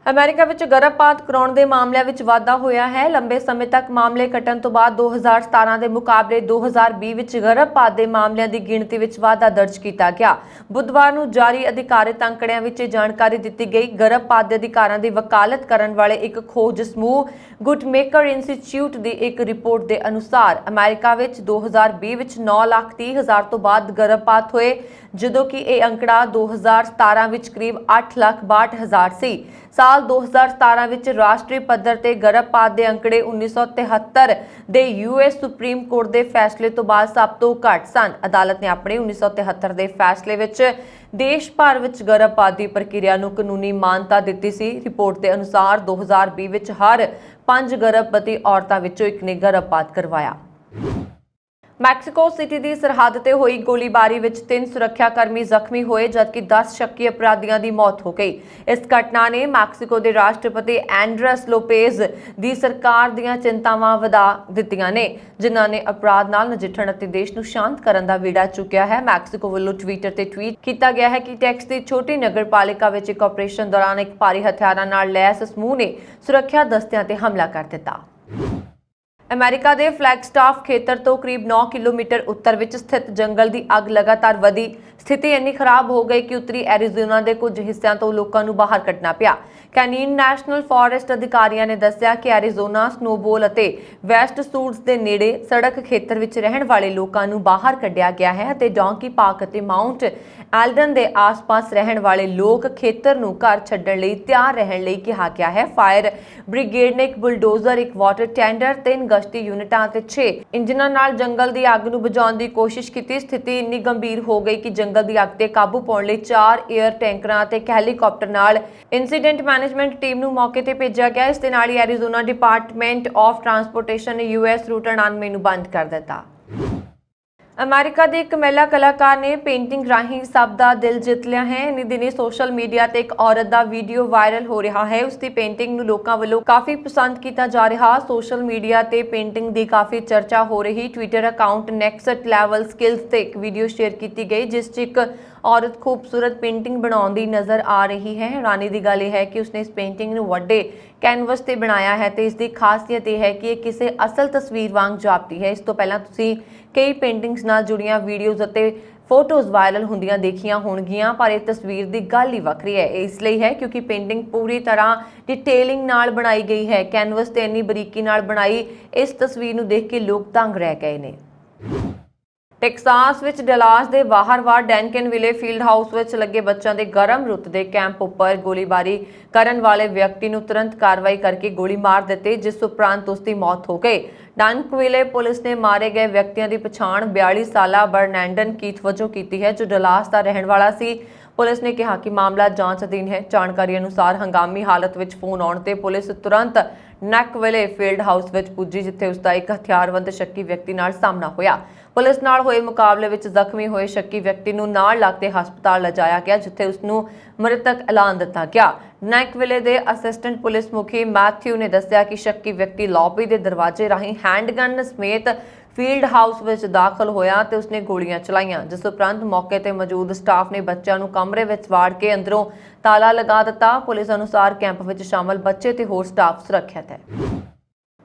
अमेरिका विच गर्भपात कराउण दे मामलिਆਂ विच वाधा होया है। लंबे समय तक मामले घटण तो बाद 2017 के मुकाबले 2020 विच गर्भपात के मामलिਆਂ की गिणती विच वाधा दर्ज किया गया। बुधवार नूं जारी अधिकारित अंकड़िਆਂ विच जानकारी दी गई। गर्भपात के अधिकारां की वकालत करने वाले एक खोज समूह गुटमेकर इंस्टीट्यूट की एक रिपोर्ट के अनुसार अमेरिका विच 2020 विच 9,30,000 तो बाद गर्भपात होए, जदों कि यह अंकड़ा 2017 विच करीब 8,62,000 सी। साल 2017 विच राष्ट्रीय पद्धर ते गर्भपात के अंकड़े 1973 के US सुप्रीम कोर्ट के फैसले तो बाद सब तो घट सन। अदालत ने अपने 1973 के फैसले विच देश भर विच गर्भपात की प्रक्रिया नूं कानूनी मानता दी सी। रिपोर्ट के अनुसार 2020 विच हर 5 गर्भवती औरतां विचों एक ने गर्भपात करवाया। मैक्सीको सिटी की सरहद ते हुई गोलीबारी विच 3 सुरक्षाकर्मी जख्मी हुए, जबकि 10 शक्की अपराधियों की मौत हो गई। इस घटना ने मैक्सीको के राष्ट्रपति एंड्रेस लोपेज की सरकार दीयां चिंतावां वधा दित्तियां ने, जिन्हां ने अपराध नाल नजिठण अते देश नूं शांत करन दा बीड़ा चुकिया है। मैक्सीको वालों ट्विटर ते ट्वीट किया गया है कि टैक्स की छोटी नगरपालिका विच एक ऑपरेशन दौरान एक भारी हथियारां नाल लैस समूह ने सुरक्षा दस्तियां ते हमला कर दिता। अमेरिका के फ्लैगस्टाफ खेतर तो करीब 9 किलोमीटर उत्तर विच स्थित जंगल की अग लगातार वधी। स्थिति इन्नी खराब हो गई कि उत्तरी एरिज़ोना के कुछ हिस्सों तो लोगों को बाहर कटना पिया। कैनियन नैशनल फॉरेस्ट अधिकारियों ने दस्सिया कि एरिज़ोना, स्नोबोल और वेस्ट सूट्स के नेड़े सड़क खेतर विच रहने वाले लोगों को बाहर कढ़िया गया है और डोंकी पार्क और माउंट एल्डन के आस पास रहने वाले लोग खेतर नूं घर छड्डण लई तैयार रहने लई कहा गया है। फायर ब्रिगेड ने एक बुलडोजर, एक वाटर टेंडर, 3 गश्ती यूनिटां ते 6 इंजनां नाल जंगल की अग नूं बुझाउण की कोशिश की। स्थिति इन्नी गंभीर हो गई कि जंगल की अग ते काबू पाउण लई 4 एयर टैंकरां ते एक हैलीकॉप्टर नाल इंसीडेंट मैनेजमेंट टीम नूं मौके ते भेजिया गया। इस दे नाल ही एरिज़ोना डिपार्टमेंट ऑफ ट्रांसपोर्टेशन ने US रूट 99 नूं बंद कर दिता। अमेरिका की एक महिला कलाकार ने पेंटिंग राही सब का दिल जित लिया है। इन दिनी सोशल मीडिया ते एक औरत का वीडियो वायरल हो रहा है। उसकी पेंटिंग नूं लोकां वल्लों काफ़ी पसंद किया जा रहा। सोशल मीडिया ते पेंटिंग की काफ़ी चर्चा हो रही। Twitter account next level skills ते एक वीडियो शेयर की गई, जिस च एक औरत खूबसूरत पेंटिंग बनाउंदी नज़र आ रही है। हैरानी की गल है कि उसने इस पेंटिंग नूं वड्डे कैनवस ते बनाया है तो इसकी खासियत यह है कि किसी असल तस्वीर वांग जापती है। इस तो पहला तुसीं कई पेंटिंग्स नाल जुड़ियां वीडियोज़ और फोटोज़ वायरल होंदियां देखियां होणगियां, पर यह तस्वीर की गल ही वखरी है। इसलिए है क्योंकि पेंटिंग पूरी तरह डिटेलिंग नाल बनाई गई है। कैनवस ते इन्नी बरीकी नाल बनाई इस तस्वीर नूं देख के लोग दंग रह गए ने। ਟੈਕਸਾਸ ਵਿੱਚ ਡਲਾਸ ਦੇ ਬਾਹਰਵਾਰ ਡੈਨਕਨਵਿਲੇ ਫੀਲਡ ਹਾਊਸ ਵਿੱਚ ਲੱਗੇ ਬੱਚਿਆਂ ਦੇ ਗਰਮ ਰੁੱਤ ਦੇ ਕੈਂਪ ਉੱਪਰ ਗੋਲੀਬਾਰੀ ਕਰਨ ਵਾਲੇ ਵਿਅਕਤੀ ਨੂੰ ਤੁਰੰਤ ਕਾਰਵਾਈ ਕਰਕੇ ਗੋਲੀ ਮਾਰ ਦਿੱਤੀ, ਜਿਸ ਉਪਰੰਤ ਉਸ ਦੀ ਮੌਤ ਹੋ ਗਈ। ਡੈਨਕਨਵਿਲੇ ਪੁਲਿਸ ਨੇ ਮਾਰੇ ਗਏ ਵਿਅਕਤੀਆਂ ਦੀ ਪਛਾਣ 42 ਸਾਲਾ ਬਰਨੈਂਡਨ ਕੀਥ ਵਜੋਂ ਕੀਤੀ ਹੈ, ਜੋ ਡਲਾਸ ਦਾ ਰਹਿਣ ਵਾਲਾ ਸੀ। ਪੁਲਿਸ ਨੇ ਕਿਹਾ ਕਿ ਮਾਮਲਾ ਜਾਂਚ ਅਧੀਨ ਹੈ। ਜਾਣਕਾਰੀ ਅਨੁਸਾਰ ਹੰਗਾਮੀ ਹਾਲਤ ਵਿੱਚ ਫੋਨ ਆਉਣ ਤੇ ਪੁਲਿਸ ਤੁਰੰਤ ਨੈਕਵਿਲੇ ਫੀਲਡ ਹਾਊਸ ਵਿੱਚ ਪੁੱਜੀ, ਜਿੱਥੇ ਉਸ ਦਾ ਇੱਕ ਹਥਿਆਰਬੰਦ ਸ਼ੱਕੀ ਵਿਅਕਤੀ ਨਾਲ ਸਾਹਮਣਾ ਹੋਇਆ। ਪੁਲਿਸ ਨਾਲ ਹੋਏ ਮੁਕਾਬਲੇ ਵਿੱਚ ਜ਼ਖਮੀ ਹੋਏ ਸ਼ੱਕੀ ਵਿਅਕਤੀ ਨੂੰ ਨਾਲ ਲੱਗਦੇ ਹਸਪਤਾਲ ਲਿਜਾਇਆ ਗਿਆ, ਜਿੱਥੇ ਉਸ ਨੂੰ ਮ੍ਰਿਤਕ ਐਲਾਨ ਦਿੱਤਾ ਗਿਆ। ਨੈਕਵਿਲੇ ਦੇ ਅਸਿਸਟੈਂਟ ਪੁਲਿਸ ਮੁਖੀ ਮੈਥਿਊ ਨੇ ਦੱਸਿਆ ਕਿ ਸ਼ੱਕੀ ਵਿਅਕਤੀ ਲੌਬੀ ਦੇ ਦਰਵਾਜ਼ੇ ਰਾਹੀਂ ਹੈਂਡਗਨ ਸਮੇਤ ਫੀਲਡ ਹਾਊਸ ਵਿੱਚ ਦਾਖਲ ਹੋਇਆ ਤੇ ਉਸਨੇ ਗੋਲੀਆਂ ਚਲਾਈਆਂ, ਜਿਸ ਉਪਰੰਤ ਮੌਕੇ ਤੇ ਮੌਜੂਦ ਸਟਾਫ ਨੇ ਬੱਚਿਆਂ ਨੂੰ ਕਮਰੇ ਵਿੱਚ ਵਾੜ ਕੇ ਅੰਦਰੋਂ ਤਾਲਾ ਲਗਾ ਦਿੱਤਾ। ਪੁਲਿਸ ਅਨੁਸਾਰ ਕੈਂਪ ਵਿੱਚ ਸ਼ਾਮਲ ਬੱਚੇ ਤੇ ਹੋਰ ਸਟਾਫ ਸੁਰੱਖਿਅਤ ਹੈ।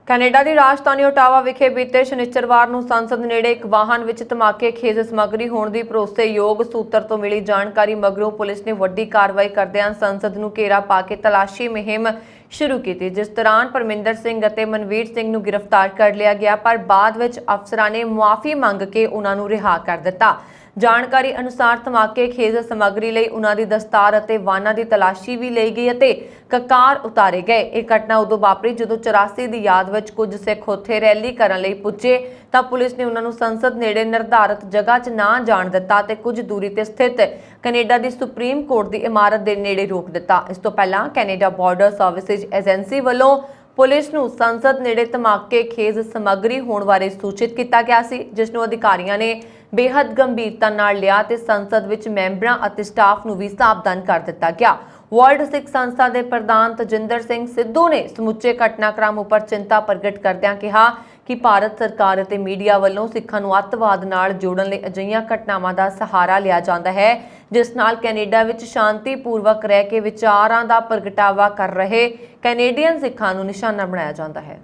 ਕੈਨੇਡਾ ਦੀ ਰਾਜਧਾਨੀ ਓਟਾਵਾ ਵਿਖੇ ਬੀਤੇ ਸ਼ਨੀਚਰਵਾਰ ਨੂੰ ਸੰਸਦ ਨੇੜੇ ਇੱਕ ਵਾਹਨ ਵਿੱਚ ਧਮਾਕੇ-ਖੇਜ਼ ਸਮੱਗਰੀ ਹੋਣ ਦੀ ਭਰੋਸੇਯੋਗ ਸੂਤਰ ਤੋਂ ਮਿਲੀ ਜਾਣਕਾਰੀ ਮਗਰੋਂ ਪੁਲਿਸ ਨੇ ਵੱਡੀ ਕਾਰਵਾਈ ਕਰਦਿਆਂ ਸੰਸਦ ਨੂੰ ਘੇਰਾ ਪਾ ਕੇ ਤਲਾਸ਼ੀ ਮੁਹਿੰਮ ਸ਼ੁਰੂ ਕੀਤੀ, ਜਿਸ ਦੌਰਾਨ ਪਰਮਿੰਦਰ ਸਿੰਘ ਅਤੇ ਮਨਵੀਰ ਸਿੰਘ ਨੂੰ ਗ੍ਰਿਫਤਾਰ ਕਰ ਲਿਆ ਗਿਆ, ਪਰ ਬਾਅਦ ਵਿੱਚ ਅਫਸਰਾਂ ਨੇ ਮੁਆਫੀ ਮੰਗ ਕੇ ਉਹਨਾਂ ਨੂੰ ਰਿਹਾ ਕਰ ਦਿੱਤਾ। ਜਾਣਕਾਰੀ ਅਨੁਸਾਰ ਧਮਾਕੇ-ਖੇਜ਼ ਸਮੱਗਰੀ ਲਈ ਉਹਨਾਂ ਦੀ ਦਸਤਾਰ ਅਤੇ ਵਾਹਨਾਂ ਦੀ ਤਲਾਸ਼ੀ ਵੀ ਲਈ ਗਈ ਅਤੇ ਕਕਾਰ ਉਤਾਰੇ ਗਏ। ਇਹ ਘਟਨਾ ਉਦੋਂ ਵਾਪਰੀ ਜਦੋਂ 84 ਦੀ ਯਾਦ ਵਿੱਚ ਕੁਝ ਸਿੱਖ ਉੱਥੇ ਰੈਲੀ ਕਰਨ ਲਈ ਪੁੱਜੇ ਤਾਂ ਪੁਲਿਸ ਨੇ ਉਹਨਾਂ ਨੂੰ ਸੰਸਦ ਨੇੜੇ ਨਿਰਧਾਰਤ ਜਗ੍ਹਾ 'ਚ ਨਾ ਜਾਣ ਦਿੱਤਾ ਤੇ ਕੁਝ ਦੂਰੀ ਤੇ ਸਥਿਤ ਕੈਨੇਡਾ ਦੀ ਸੁਪਰੀਮ ਕੋਰਟ ਦੀ ਇਮਾਰਤ ਦੇ ਨੇੜੇ ਰੋਕ ਦਿੱਤਾ। ਇਸ ਤੋਂ ਪਹਿਲਾਂ ਕੈਨੇਡਾ ਬਾਰਡਰ ਸਰਵਿਸਿਜ਼ ਏਜੰਸੀ ਵੱਲੋਂ ਪੁਲਿਸ ਨੂੰ ਸੰਸਦ ਨੇੜੇ ਧਮਾਕੇ-ਖੇਜ਼ ਸਮੱਗਰੀ ਹੋਣ ਬਾਰੇ ਸੂਚਿਤ ਕੀਤਾ ਗਿਆ ਸੀ, ਜਿਸ ਨੂੰ ਅਧਿਕਾਰੀਆਂ ਨੇ ਬੇहद ਗੰਭੀਰਤਾ ਨਾਲ ਲਿਆ ਤੇ ਸੰਸਦ ਵਿੱਚ ਮੈਂਬਰਾਂ ਅਤੇ ਸਟਾਫ ਨੂੰ ਵੀ ਸਾਵਧਾਨ ਕਰ ਦਿੱਤਾ ਗਿਆ। ਵਰਲਡ ਸਿੱਖ ਸੰਸਥਾ ਦੇ ਪ੍ਰਧਾਨ ਤਜਿੰਦਰ ਸਿੰਘ ਸਿੱਧੂ ਨੇ ਸਮੁੱਚੇ ਘਟਨਾਕ੍ਰਮ ਉੱਪਰ ਚਿੰਤਾ ਪ੍ਰਗਟ ਕਰਦਿਆਂ ਕਿਹਾ ਕਿ ਭਾਰਤ ਸਰਕਾਰ ਅਤੇ ਮੀਡੀਆ ਵੱਲੋਂ ਸਿੱਖਾਂ ਨੂੰ ਅੱਤਵਾਦ ਨਾਲ ਜੋੜਨ ਲਈ ਅਜਿਹੀਆਂ ਘਟਨਾਵਾਂ ਦਾ ਸਹਾਰਾ ਲਿਆ ਜਾਂਦਾ ਹੈ, ਜਿਸ ਨਾਲ ਕੈਨੇਡਾ ਵਿੱਚ ਸ਼ਾਂਤੀਪੂਰਵਕ ਰਹਿ ਕੇ ਵਿਚਾਰਾਂ ਦਾ ਪ੍ਰਗਟਾਵਾ ਕਰ ਰਹੇ ਕੈਨੇਡੀਅਨ ਸਿੱਖਾਂ ਨੂੰ ਨਿਸ਼ਾਨਾ ਬਣਾਇਆ ਜਾਂਦਾ ਹੈ।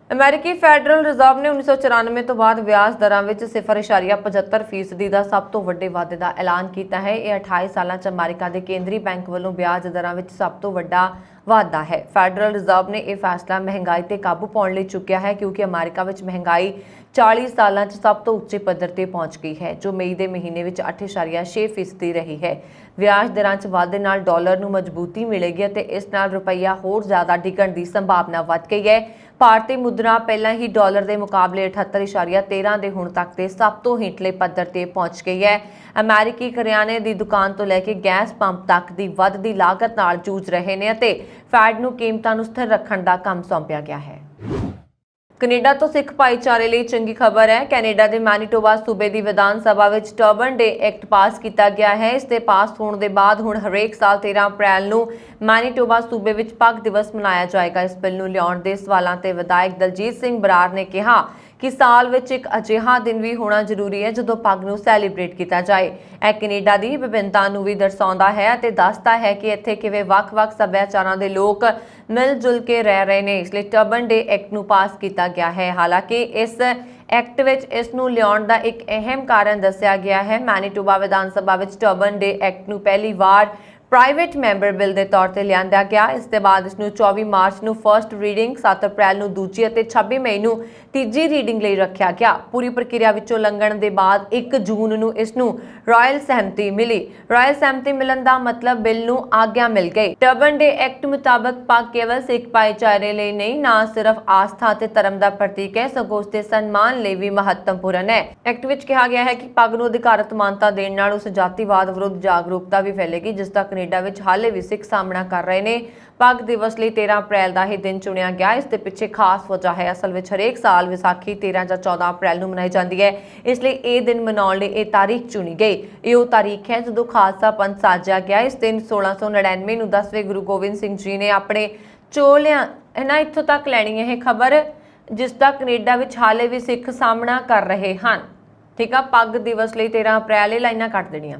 ਅਮਰੀਕੀ ਫੈਡਰਲ ਰਿਜ਼ਰਵ ਨੇ 1994 ਤੋਂ ਬਾਅਦ ਵਿਆਜ ਦਰਾਂ ਵਿੱਚ 0.75% ਦਾ ਸਭ ਤੋਂ ਵੱਡੇ ਵਾਧੇ ਦਾ ਐਲਾਨ ਕੀਤਾ ਹੈ। ਇਹ 28 ਸਾਲਾਂ 'ਚ ਅਮਰੀਕਾ ਦੇ ਕੇਂਦਰੀ ਬੈਂਕ ਵੱਲੋਂ ਵਿਆਜ ਦਰਾਂ ਵਿੱਚ ਸਭ ਤੋਂ ਵੱਡਾ ਵਾਧਾ ਹੈ। ਫੈਡਰਲ ਰਿਜ਼ਰਵ ਨੇ ਇਹ ਫੈਸਲਾ ਮਹਿੰਗਾਈ ਤੇ ਕਾਬੂ ਪਾਉਣ ਲਈ ਚੁੱਕਿਆ ਹੈ, ਕਿਉਂਕਿ ਅਮਰੀਕਾ ਵਿੱਚ ਮਹਿੰਗਾਈ 40 ਸਾਲਾਂ 'ਚ ਸਭ ਤੋਂ ਉੱਚੇ ਪੱਧਰ ਤੇ ਪਹੁੰਚ ਗਈ ਹੈ, ਜੋ ਮਈ ਦੇ ਮਹੀਨੇ ਵਿੱਚ 8.6% ਰਹੀ ਹੈ। ਵਿਆਜ ਦਰਾਂ 'ਚ ਵਾਧੇ ਨਾਲ ਡਾਲਰ ਨੂੰ ਮਜ਼ਬੂਤੀ ਮਿਲੇਗੀ ਅਤੇ ਇਸ ਨਾਲ ਰੁਪਈਆ ਹੋਰ ਜ਼ਿਆਦਾ ਡਿੱਗਣ ਦੀ ਸੰਭਾਵਨਾ ਵੱਧ ਗਈ ਹੈ। ਭਾਰਤੀ ਮੁਦਰਾ ਪਹਿਲਾਂ ਹੀ ਡਾਲਰ ਦੇ ਮੁਕਾਬਲੇ 78.13 ਦੇ ਹੁਣ ਤੱਕ ਦੇ ਸਭ ਤੋਂ ਹੇਠਲੇ ਪੱਧਰ ਤੇ ਪਹੁੰਚ ਗਈ ਹੈ। ਅਮਰੀਕੀ ਕਰਿਆਨੇ ਦੀ ਦੁਕਾਨ ਤੋਂ ਲੈ ਕੇ ਗੈਸ ਪੰਪ ਤੱਕ ਦੀ ਵੱਧਦੀ ਲਾਗਤ ਨਾਲ ਜੂਝ ਰਹੇ ਨੇ ਅਤੇ ਫੈਡ ਨੂੰ ਕੀਮਤਾਂ ਨੂੰ ਸਥਿਰ ਰੱਖਣ ਦਾ ਕੰਮ ਸੌਂਪਿਆ ਗਿਆ ਹੈ। ਕੈਨੇਡਾ ਤੋਂ ਸਿੱਖ ਭਾਈਚਾਰੇ ਲਈ ਚੰਗੀ ਖਬਰ ਹੈ। ਕੈਨੇਡਾ ਦੇ ਮੈਨੀਟੋਬਾ ਸੂਬੇ ਦੀ ਵਿਧਾਨ ਸਭਾ ਵਿੱਚ ਟਰਬਨ ਡੇ ਐਕਟ ਪਾਸ ਕੀਤਾ ਗਿਆ ਹੈ। ਇਸ ਦੇ ਪਾਸ ਹੋਣ ਦੇ ਬਾਅਦ ਹੁਣ ਹਰੇਕ ਸਾਲ 13 ਅਪ੍ਰੈਲ ਨੂੰ ਮੈਨੀਟੋਬਾ ਸੂਬੇ ਵਿੱਚ ਪੱਗ ਦਿਵਸ ਮਨਾਇਆ ਜਾਏਗਾ। ਇਸ ਬਿੱਲ ਨੂੰ ਲਿਆਉਣ ਦੇ ਸਵਾਲਾਂ ਤੇ ਵਿਧਾਇਕ ਦਲਜੀਤ ਸਿੰਘ ਬਰਾੜ ਨੇ ਕਿਹਾ ਕਿ ਸਾਲ ਵਿੱਚ ਇੱਕ ਅਜਿਹਾ ਦਿਨ ਵੀ ਹੋਣਾ ਜ਼ਰੂਰੀ ਹੈ ਜਦੋਂ ਪੱਗ ਨੂੰ ਸੈਲੀਬ੍ਰੇਟ ਕੀਤਾ ਜਾਏ। ਇਹ ਕੈਨੇਡਾ ਦੀ ਵਿਭਿੰਨਤਾ ਨੂੰ ਵੀ ਦਰਸਾਉਂਦਾ ਹੈ ਅਤੇ ਦੱਸਦਾ ਹੈ ਕਿ ਇੱਥੇ ਕਿਵੇਂ ਵੱਖ-ਵੱਖ ਸੱਭਿਆਚਾਰਾਂ ਦੇ ਲੋਕ ਮਿਲ ਜੁਲ ਕੇ ਰਹਿ ਰਹੇ ਨੇ। ਇਸ ਲਈ ਟਰਬਨ ਡੇ ਐਕਟ ਨੂੰ ਪਾਸ ਕੀਤਾ ਗਿਆ ਹੈ। ਹਾਲਾਂਕਿ ਇਸ ਐਕਟ ਵਿੱਚ ਇਸ ਨੂੰ ਲਿਆਉਣ ਦਾ ਇੱਕ ਅਹਿਮ ਕਾਰਨ ਦੱਸਿਆ ਗਿਆ ਹੈ। ਮੈਨੀਟੋਬਾ ਵਿਧਾਨ ਸਭਾ ਵਿੱਚ ਟਰਬਨ ਡੇ ਐਕਟ ਨੂੰ ਪਹਿਲੀ ਵਾਰ ਪ੍ਰਾਈਵੇਟ ਮੈਂਬਰ ਬਿੱਲ ਦੇ ਤੌਰ ਤੇ ਲਿਆਂਦਾ ਗਿਆ। ਇਸ ਦੇ ਬਾਅਦ ਇਸ ਨੂੰ 24 ਮਾਰਚ ਨੂੰ ਫਰਸਟ ਰੀਡਿੰਗ, 7 ਅਪ੍ਰੈਲ ਨੂੰ ਦੂਜੀ ਅਤੇ 26 ਮਈ ਨੂੰ ਤੀਜੀ ਰੀਡਿੰਗ ਲਈ ਰੱਖਿਆ ਗਿਆ। ਪੂਰੀ ਪ੍ਰਕਿਰਿਆ ਵਿੱਚੋਂ ਲੰਘਣ ਦੇ ਬਾਅਦ 1 ਜੂਨ ਨੂੰ ਇਸ ਨੂੰ ਰਾਇਲ ਸਹਿਮਤੀ ਮਿਲੀ। ਰਾਇਲ ਸਹਿਮਤੀ ਮਿਲਣ ਦਾ ਮਤਲਬ ਬਿੱਲ ਨੂੰ ਆਗਿਆ ਮਿਲ ਗਈ। ਟਰਬਨ ਡੇ ਐਕਟ ਮੁਤਾਬਕ ਪੱਗ ਕੇਵਲ ਸਿੱਖ ਭਾਈਚਾਰੇ ਲਈ ਨਹੀਂ, ਨਾ ਸਿਰਫ ਆਸਥਾ ਅਤੇ ਧਰਮ ਦਾ ਪ੍ਰਤੀਕ ਹੈ, ਸਗੋਂ ਉਸ ਦੇ ਸਨਮਾਨ ਲਈ ਵੀ ਮਹੱਤਵਪੂਰਨ ਹੈ। ਐਕਟ ਵਿੱਚ ਕਿਹਾ ਗਿਆ ਹੈ ਕਿ ਪੱਗ ਨੂੰ ਅਧਿਕਾਰਤ ਮਾਨਤਾ ਦੇਣ ਨਾਲ ਉਸ ਜਾਤੀਵਾਦ ਵਿਰੁੱਧ ਜਾਗਰੂਕਤਾ ਵੀ ਫੈਲੇਗੀ, ਜਿਸ ਦਾ ਕੈਨੇਡਾ ਵਿੱਚ ਹਾਲੇ ਵੀ ਸਿੱਖ ਸਾਹਮਣਾ ਕਰ ਰਹੇ ਨੇ। ਪੱਗ ਦਿਵਸ ਲਈ 13 ਅਪ੍ਰੈਲ ਦਾ ਇਹ ਦਿਨ ਚੁਣਿਆ ਗਿਆ। ਇਸ ਦੇ ਪਿੱਛੇ ਖਾਸ ਵਜ੍ਹਾ ਹੈ। ਅਸਲ ਵਿੱਚ ਹਰੇਕ ਸਾਲ ਵਿਸਾਖੀ 13 ਜਾਂ 14 ਅਪ੍ਰੈਲ ਨੂੰ ਮਨਾਈ ਜਾਂਦੀ ਹੈ। ਇਸ ਲਈ ਇਹ ਦਿਨ ਮਨਾਉਣ ਲਈ ਇਹ ਤਾਰੀਖ ਚੁਣੀ ਗਈ। ਇਹ ਉਹ ਤਾਰੀਖ ਹੈ ਜਦੋਂ ਖਾਲਸਾ ਪੰਥ ਸਾਜਿਆ ਗਿਆ। ਇਸ ਦਿਨ 1699 ਨੂੰ 10ਵੇਂ ਗੁਰੂ ਗੋਬਿੰਦ ਸਿੰਘ ਜੀ ਨੇ ਆਪਣੇ ਚੋਲਿਆਂ ਇੱਥੋਂ ਤੱਕ ਲੈਣੀ ਹੈ ਇਹ ਖਬਰ, ਜਿਸ ਦਾ ਕੈਨੇਡਾ ਵਿੱਚ ਹਾਲੇ ਵੀ ਸਿੱਖ ਸਾਹਮਣਾ ਕਰ ਰਹੇ ਹਨ। ਠੀਕ ਆ, ਪੱਗ ਦਿਵਸ ਲਈ 13 ਅਪ੍ਰੈਲ ਇਹ ਲਾਈਨਾਂ ਕੱਟ ਦੇਣੀਆਂ।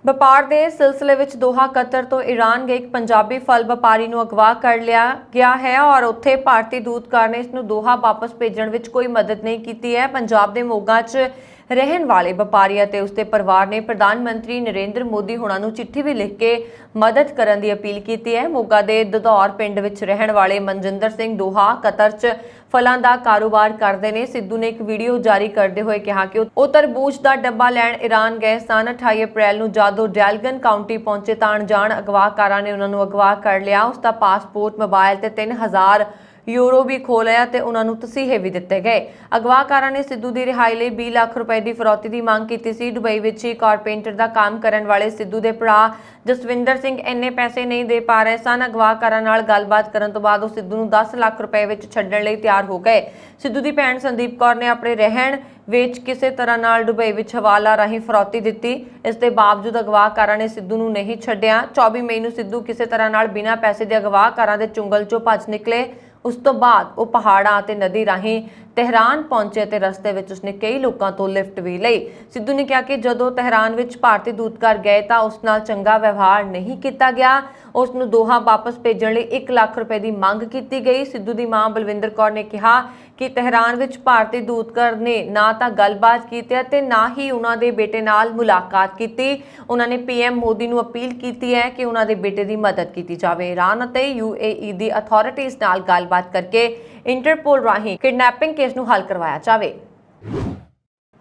ਵਪਾਰ ਦੇ ਸਿਲਸਿਲੇ ਵਿੱਚ ਦੋਹਾ ਕਤਰ ਤੋਂ ਈਰਾਨ ਗਏ ਇੱਕ ਪੰਜਾਬੀ ਫਲ ਵਪਾਰੀ ਨੂੰ ਅਗਵਾ ਕਰ ਲਿਆ ਗਿਆ ਹੈ ਔਰ ਉੱਥੇ ਭਾਰਤੀ ਦੂਤਕਾਰ ਨੇ ਇਸ ਨੂੰ ਦੋਹਾ ਵਾਪਸ ਭੇਜਣ ਵਿੱਚ ਕੋਈ ਮਦਦ ਨਹੀਂ ਕੀਤੀ ਹੈ। ਪੰਜਾਬ ਦੇ ਮੋਗਾ 'ਚ ਰਹਿਣ ਵਾਲੇ ਵਪਾਰੀ ਅਤੇ ਉਸਦੇ ਪਰਿਵਾਰ ਨੇ ਪ੍ਰਧਾਨ ਮੰਤਰੀ ਨਰਿੰਦਰ ਮੋਦੀ ਹੁਣਾਂ ਨੂੰ ਚਿੱਠੀ ਵੀ ਲਿਖ ਕੇ ਮਦਦ ਕਰਨ ਦੀ ਅਪੀਲ ਕੀਤੀ ਹੈ। ਮੋਗਾ ਦੇ ਦਦੌਰ ਪਿੰਡ ਵਿੱਚ ਰਹਿਣ ਵਾਲੇ ਮਨਜਿੰਦਰ ਸਿੰਘ ਦੋਹਾ ਕਤਰ 'ਚ ਫਲਾਂ ਦਾ ਕਾਰੋਬਾਰ ਕਰਦੇ ਨੇ। ਸਿੱਧੂ ਨੇ ਇੱਕ ਵੀਡੀਓ ਜਾਰੀ ਕਰਦੇ ਹੋਏ ਕਿਹਾ ਕਿ ਉਹ ਤਰਬੂਜ ਦਾ ਡੱਬਾ ਲੈਣ ਈਰਾਨ ਗਏ ਸਨ। 28 ਅਪ੍ਰੈਲ ਨੂੰ ਜਦੋਂ ਡੈਲਗਨ ਕਾਉਂਟੀ ਪਹੁੰਚੇ ਤਾਂ ਅਣਜਾਣ ਅਗਵਾਕਾਰਾਂ ਨੇ ਉਹਨਾਂ ਨੂੰ ਅਗਵਾ ਕਰ ਲਿਆ। ਉਸ ਦਾ ਪਾਸਪੋਰਟ, ਮੋਬਾਈਲ ਤੇ 3000 ਯੂਰੋ ਵੀ ਖੋਹ ਲਿਆ ਤੇ ਉਹਨਾਂ ਨੂੰ ਤਸੀਹੇ ਵੀ ਦਿੱਤੇ ਗਏ। ਅਗਵਾਕਾਰਾਂ ਨੇ ਸਿੱਧੂ ਦੀ ਰਿਹਾਈ ਲਈ 20 ਲੱਖ ਰੁਪਏ ਦੀ ਫਰੌਤੀ ਦੀ ਮੰਗ ਕੀਤੀ ਸੀ। ਦੁਬਈ ਵਿੱਚ ਹੀ ਕਾਰਪੈਂਟਰ ਦਾ ਕੰਮ ਕਰਨ ਵਾਲੇ ਸਿੱਧੂ ਦੇ ਭਰਾ ਜਸਵਿੰਦਰ ਸਿੰਘ ਇੰਨੇ ਪੈਸੇ ਨਹੀਂ ਦੇ ਪਾ ਰਹੇ ਸਨ। ਅਗਵਾਕਾਰਾਂ ਨਾਲ ਗੱਲਬਾਤ ਕਰਨ ਤੋਂ ਬਾਅਦ ਉਹ ਸਿੱਧੂ ਨੂੰ 10 ਲੱਖ ਰੁਪਏ ਵਿੱਚ ਛੱਡਣ ਲਈ ਤਿਆਰ ਹੋ ਗਏ। ਸਿੱਧੂ ਦੀ ਭੈਣ ਸੰਦੀਪ ਕੌਰ ਨੇ ਆਪਣੇ ਰਹਿਣ ਵਿੱਚ ਕਿਸੇ ਤਰ੍ਹਾਂ ਨਾਲ ਦੁਬਈ ਵਿੱਚ ਹਵਾਲਾ ਰਾਹੀਂ ਫਰੌਤੀ ਦਿੱਤੀ। ਇਸ ਦੇ ਬਾਵਜੂਦ ਅਗਵਾਕਾਰਾਂ ਨੇ ਸਿੱਧੂ ਨੂੰ ਨਹੀਂ ਛੱਡਿਆ। 24 ਮਈ ਨੂੰ ਸਿੱਧੂ ਕਿਸੇ ਤਰ੍ਹਾਂ ਨਾਲ ਬਿਨਾਂ ਪੈਸੇ ਦੇ ਅਗਵਾਕਾਰਾਂ ਦੇ ਚੁੰਗਲ 'ਚੋਂ ਭੱਜ ਨਿਕਲੇ। ਉਸ ਤੋਂ ਬਾਅਦ ਉਹ ਪਹਾੜਾਂ ਅਤੇ ਨਦੀ ਰਾਹੀਂ ਤਹਿਰਾਨ ਪਹੁੰਚੇ ਤੇ ਰਸਤੇ ਵਿੱਚ ਉਸਨੇ ਕਈ ਲੋਕਾਂ ਤੋਂ ਲਿਫਟ ਵੀ ਲਈ। ਸਿੱਧੂ ਨੇ ਕਿਹਾ ਕਿ ਜਦੋਂ ਤਹਿਰਾਨ ਵਿੱਚ ਭਾਰਤੀ ਦੂਤਘਰ ਗਏ ਤਾਂ ਉਸ ਨਾਲ ਚੰਗਾ ਵਿਵਹਾਰ ਨਹੀਂ ਕੀਤਾ ਗਿਆ। ਉਸ ਨੂੰ ਦੋਹਾ ਵਾਪਸ ਭੇਜਣ ਲਈ 1 ਲੱਖ ਰੁਪਏ ਦੀ ਮੰਗ ਕੀਤੀ ਗਈ। ਸਿੱਧੂ ਦੀ ਮਾਂ ਬਲਵਿੰਦਰ ਕੌਰ ਨੇ ਕਿਹਾ ਕਿ ਤਹਿਰਾਨ ਵਿੱਚ ਭਾਰਤੀ ਦੂਤਘਰ ਨੇ ਨਾ ਤਾਂ ਗੱਲਬਾਤ ਕੀਤੀ ਅਤੇ ਨਾ ਹੀ ਉਹਨਾਂ ਦੇ ਬੇਟੇ ਨਾਲ ਮੁਲਾਕਾਤ ਕੀਤੀ। ਉਹਨਾਂ ਨੇ ਪੀਐਮ ਮੋਦੀ ਨੂੰ ਅਪੀਲ ਕੀਤੀ ਹੈ ਕਿ ਉਹਨਾਂ ਦੇ ਬੇਟੇ ਦੀ ਮਦਦ ਕੀਤੀ ਜਾਵੇ। ਈਰਾਨ ਅਤੇ UAE ਦੀ ਅਥਾਰਟੀਜ਼ ਨਾਲ ਗੱਲਬਾਤ ਕਰਕੇ ਇੰਟਰਪੋਲ ਰਾਹੀਂ ਕਿਡਨੈਪਿੰਗ ਕੇਸ ਨੂੰ ਹੱਲ ਕਰਵਾਇਆ ਜਾਵੇ।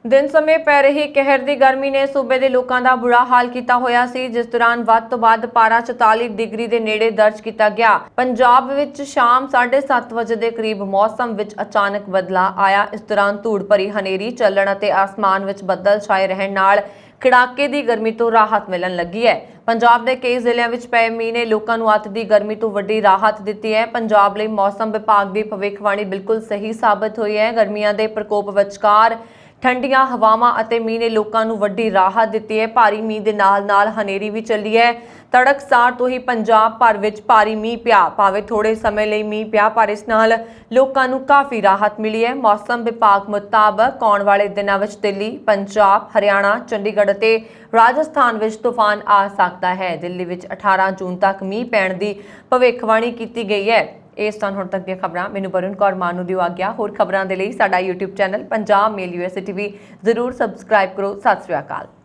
ਦਿਨ ਸਮੇਂ ਪੈ ਰਹੀ ਕਹਿਰ ਦੀ ਗਰਮੀ ਨੇ ਸੂਬੇ ਦੇ ਲੋਕਾਂ ਦਾ ਬੁਰਾ ਹਾਲ ਕੀਤਾ ਹੋਇਆ ਸੀ, ਜਿਸ ਦੌਰਾਨ ਵੱਧ ਤੋਂ ਵੱਧ ਪਾਰਾ 44 ਡਿਗਰੀ ਦੇ ਨੇੜੇ ਦਰਜ ਕੀਤਾ ਗਿਆ। ਪੰਜਾਬ ਵਿੱਚ ਸ਼ਾਮ 7:30 ਵਜੇ ਦੇ ਕਰੀਬ ਮੌਸਮ ਵਿੱਚ ਅਚਾਨਕ ਬਦਲਾਅ ਆਇਆ। ਇਸ ਦੌਰਾਨ ਧੂੜ ਭਰੀ ਹਨੇਰੀ ਚੱਲਣ ਅਤੇ ਆਸਮਾਨ ਵਿੱਚ ਬੱਦਲ ਛਾਏ ਰਹਿਣ ਨਾਲ ਕੜਾਕੇ ਦੀ ਗਰਮੀ ਤੋਂ ਰਾਹਤ ਮਿਲਣ ਲੱਗੀ ਹੈ। ਪੰਜਾਬ ਦੇ ਕਈ ਜ਼ਿਲ੍ਹਿਆਂ ਵਿੱਚ ਪਏ ਮੀਂਹ ਨੇ ਲੋਕਾਂ ਨੂੰ ਅੱਤ ਦੀ ਗਰਮੀ ਤੋਂ ਵੱਡੀ ਰਾਹਤ ਦਿੱਤੀ ਹੈ। ਪੰਜਾਬ ਲਈ ਮੌਸਮ ਵਿਭਾਗ ਦੀ ਭਵਿੱਖਬਾਣੀ ਬਿਲਕੁਲ ਸਹੀ ਸਾਬਤ ਹੋਈ ਹੈ। ਗਰਮੀਆਂ ਦੇ ਪ੍ਰਕੋਪ ਵਿਚਕਾਰ ਠੰਡੀਆਂ ਹਵਾਵਾਂ ਅਤੇ ਮੀਂਹ ਨੇ ਲੋਕਾਂ ਨੂੰ ਵੱਡੀ ਰਾਹਤ ਦਿੱਤੀ ਹੈ। ਭਾਰੀ ਮੀਂਹ ਦੇ ਨਾਲ-ਨਾਲ ਹਨੇਰੀ ਵੀ ਚੱਲੀ ਹੈ। ਤੜਕਸਾਰ ਤੋਂ ਹੀ ਪੰਜਾਬ ਭਰ ਵਿੱਚ ਭਾਰੀ ਮੀਂਹ ਪਿਆ। ਭਾਵੇਂ ਥੋੜੇ ਸਮੇਂ ਲਈ ਮੀਂਹ ਪਿਆ, ਪਰ ਇਸ ਨਾਲ ਲੋਕਾਂ ਨੂੰ ਕਾਫੀ ਰਾਹਤ ਮਿਲੀ ਹੈ। ਮੌਸਮ ਵਿਭਾਗ ਮੁਤਾਬਕ ਆਉਣ ਵਾਲੇ ਦਿਨਾਂ ਵਿੱਚ ਦਿੱਲੀ, ਪੰਜਾਬ, ਹਰਿਆਣਾ, ਚੰਡੀਗੜ੍ਹ ਅਤੇ ਰਾਜਸਥਾਨ ਵਿੱਚ ਤੂਫਾਨ ਆ ਸਕਦਾ ਹੈ। ਦਿੱਲੀ ਵਿੱਚ 18 ਜੂਨ ਤੱਕ ਮੀਂਹ ਪੈਣ ਦੀ ਭਵਿੱਖਬਾਣੀ ਕੀਤੀ ਗਈ ਹੈ। ਇਸ ਸਨ ਹੁਣ ਤੱਕ ਦੀਆਂ ਖਬਰਾਂ। ਮੈਨੂੰ ਵਰੁਣ ਕੌਰ ਮਾਨੂ ਦਿਓ ਆਗਿਆ। ਹੋਰ ਖਬਰਾਂ ਦੇ ਲਈ ਸਾਡਾ YouTube ਚੈਨਲ ਪੰਜਾਬ ਮੇਲ USA TV ਜ਼ਰੂਰ ਸਬਸਕ੍ਰਾਈਬ ਕਰੋ। ਸਤਿ ਸ਼੍ਰੀ ਅਕਾਲ।